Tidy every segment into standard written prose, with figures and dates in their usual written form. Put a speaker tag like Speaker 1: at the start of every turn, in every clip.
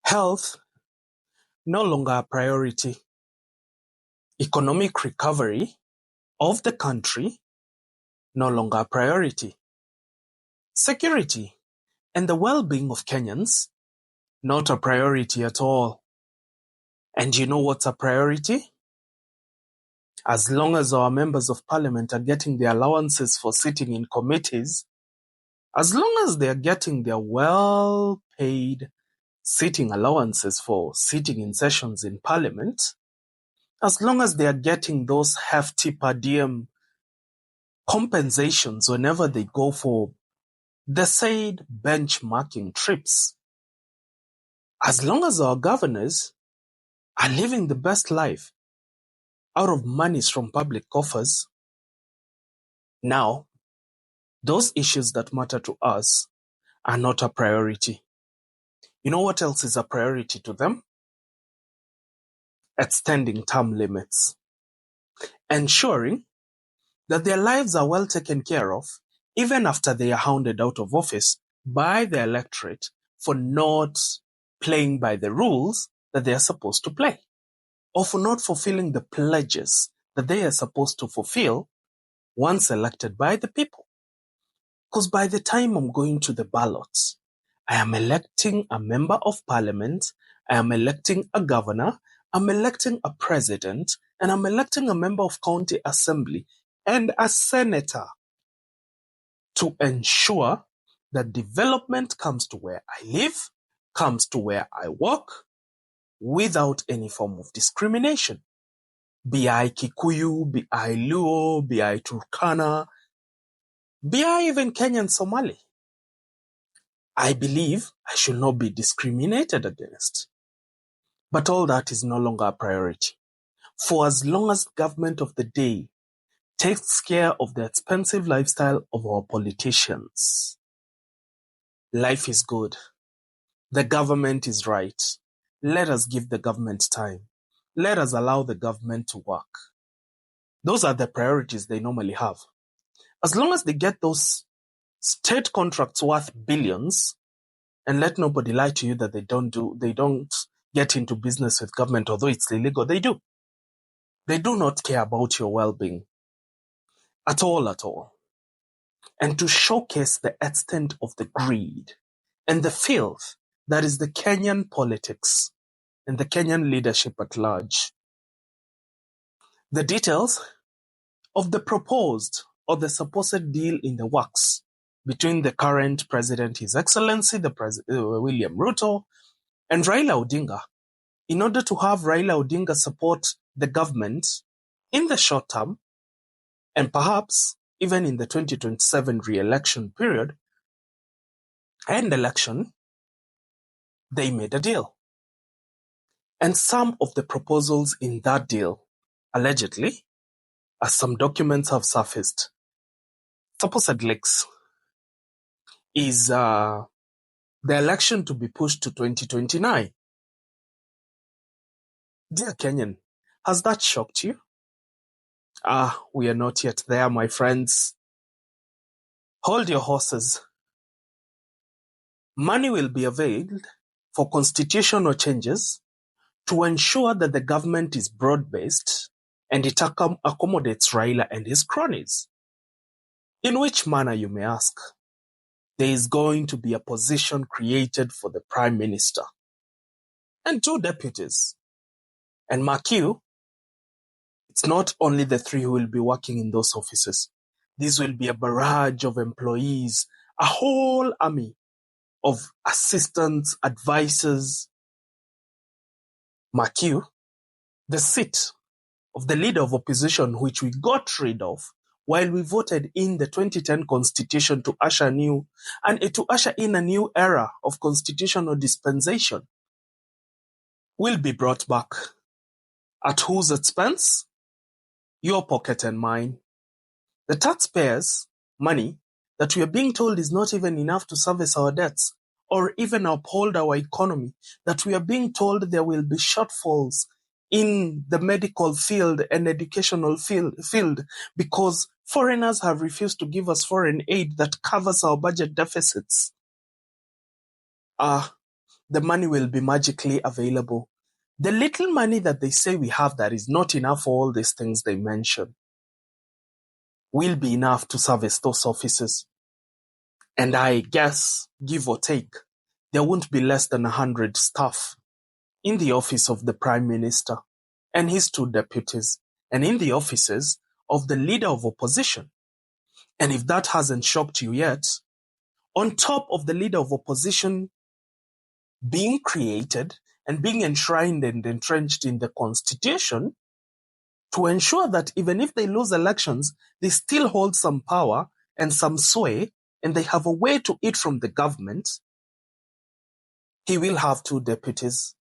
Speaker 1: Health, no longer a priority. Economic recovery of the country, no longer a priority. Security and the well-being of Kenyans, not a priority at all. And you know what's a priority? As long as our members of parliament are getting their allowances for sitting in committees, as long as they're getting their well-paid sitting allowances for sitting in sessions in parliament, as long as they are getting those hefty per diem compensations whenever they go for the said benchmarking trips, as long as our governors are living the best life out of monies from public coffers, now those issues that matter to us are not a priority. You know what else is a priority to them? Extending term limits, ensuring that their lives are well taken care of even after they are hounded out of office by the electorate for not playing by the rules that they are supposed to play, or for not fulfilling the pledges that they are supposed to fulfill once elected by the people. Because by the time I'm going to the ballots, I am electing a member of parliament, I am electing a governor, I'm electing a president, and I'm electing a member of county assembly and a senator to ensure that development comes to where I live, comes to where I work, without any form of discrimination. Be I Kikuyu, be I Luo, be I Turkana, be I even Kenyan Somali. I believe I should not be discriminated against. But all that is no longer a priority. For as long as the government of the day takes care of the expensive lifestyle of our politicians, life is good. The government is right. Let us give the government time. Let us allow the government to work. Those are the priorities they normally have. As long as they get those state contracts worth billions, and let nobody lie to you that they don't get into business with government, although it's illegal, they do. They do not care about your well-being at all. And to showcase the extent of the greed and the filth that is the Kenyan politics and the Kenyan leadership at large, the details of the proposed or the supposed deal in the works between the current president, His Excellency, William Ruto, and Raila Odinga, in order to have Raila Odinga support the government in the short term, and perhaps even in the 2027 re-election period and election, they made a deal. And some of the proposals in that deal, allegedly, as some documents have surfaced, supposed leaks, is the election to be pushed to 2029. Dear Kenyan, has that shocked you? We are not yet there, my friends. Hold your horses. Money will be availed for constitutional changes to ensure that the government is broad-based and it accommodates Raila and his cronies. In which manner, you may ask? There is going to be a position created for the Prime Minister and 2 deputies. And mark you, it's not only the 3 who will be working in those offices. This will be a barrage of employees, a whole army of assistants, advisors. Mark you, the seat of the leader of opposition, which we got rid of while we voted in the 2010 constitution to usher in a new era of constitutional dispensation, will be brought back. At whose expense? Your pocket and mine. The taxpayers' money that we are being told is not even enough to service our debts or even uphold our economy, that we are being told there will be shortfalls in the medical field and educational field because foreigners have refused to give us foreign aid that covers our budget deficits. The the money will be magically available. The little money that they say we have that is not enough for all these things they mention will be enough to service those offices. And I guess, give or take, there won't be less than 100 staff in the office of the Prime Minister and his 2 deputies, and in the offices of the Leader of Opposition. And if that hasn't shocked you yet, on top of the Leader of Opposition being created and being enshrined and entrenched in the Constitution to ensure that even if they lose elections, they still hold some power and some sway, and they have a way to eat from the government, he will have 2 deputies.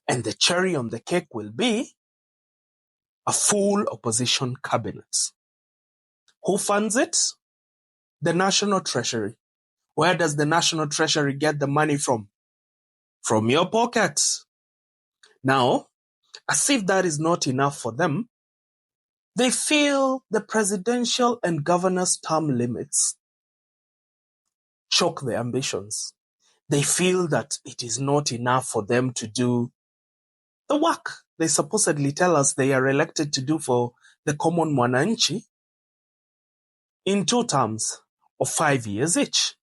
Speaker 1: And the cherry on the cake will be a full opposition cabinet. Who funds it? The National Treasury. Where does the National Treasury get the money from? From your pocket. Now, as if that is not enough for them, they feel the presidential and governor's term limits choke their ambitions. They feel that it is not enough for them to do the work they supposedly tell us they are elected to do for the common mwananchi in 2 terms of 5 years each.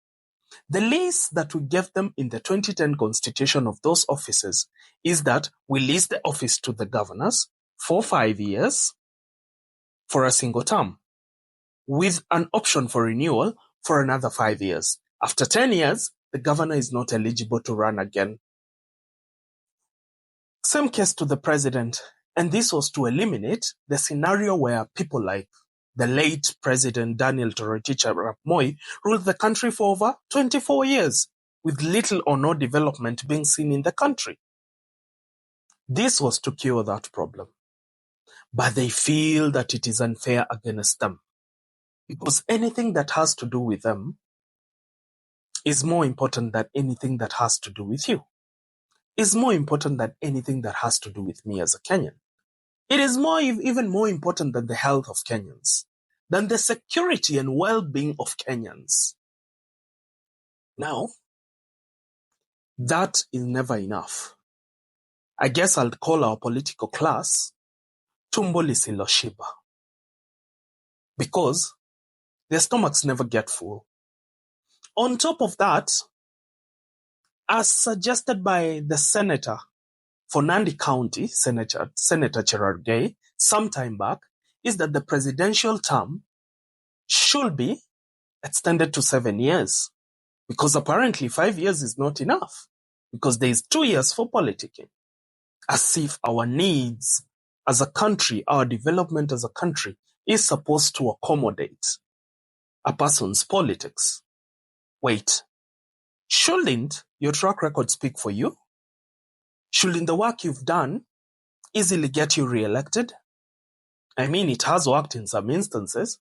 Speaker 1: The lease that we gave them in the 2010 constitution of those offices is that we lease the office to the governors for 5 years for a single term, with an option for renewal for another 5 years. After 10 years, the governor is not eligible to run again. Same case to the president, and this was to eliminate the scenario where people like the late President Daniel Toroitich arap Moi ruled the country for over 24 years, with little or no development being seen in the country. This was to cure that problem. But they feel that it is unfair against them, because anything that has to do with them is more important than anything that has to do with you. Is more important than anything that has to do with me as a Kenyan. It is even more important than the health of Kenyans, than the security and well-being of Kenyans. Now, that is never enough. I guess I'll call our political class tumbo lisiloshiba, because their stomachs never get full. On top of that, as suggested by the senator for Nandi County, Senator Cherargei, some time back, is that the presidential term should be extended to 7 years, because apparently 5 years is not enough, because there is 2 years for politicking. As if our needs as a country, our development as a country, is supposed to accommodate a person's politics. Wait, shouldn't your track record speak for you? Shouldn't the work you've done easily get you re-elected? I mean, it has worked in some instances.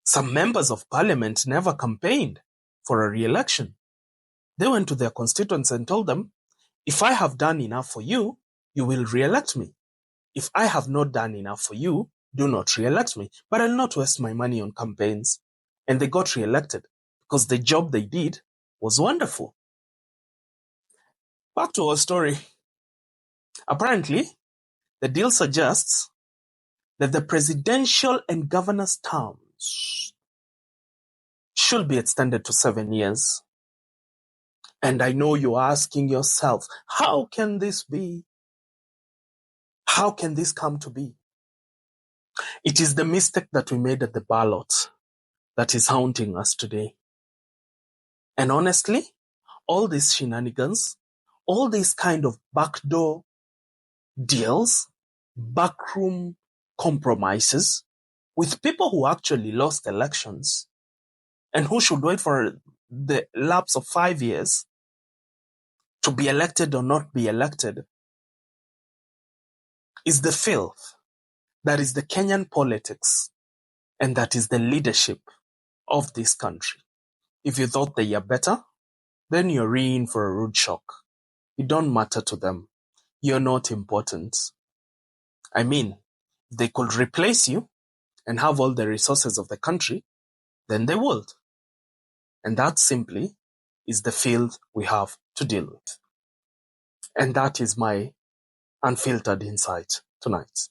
Speaker 1: Some members of parliament never campaigned for a re-election. They went to their constituents and told them, if I have done enough for you, you will re-elect me. If I have not done enough for you, do not re-elect me. But I'll not waste my money on campaigns. And they got re-elected because the job they did was wonderful. Back to our story. Apparently, the deal suggests that the presidential and governor's terms should be extended to 7 years. And I know you're asking yourself, how can this be? How can this come to be? It is the mistake that we made at the ballot that is haunting us today. And honestly, all these shenanigans, all these kind of backdoor deals, backroom compromises with people who actually lost elections and who should wait for the lapse of 5 years to be elected or not be elected, is the filth that is the Kenyan politics and that is the leadership of this country. If you thought they are better, then you're in for a rude shock. You don't matter to them. You're not important. I mean, if they could replace you and have all the resources of the country, then they would. And that's simply is the filth we have to deal with. And that is my unfiltered insight tonight.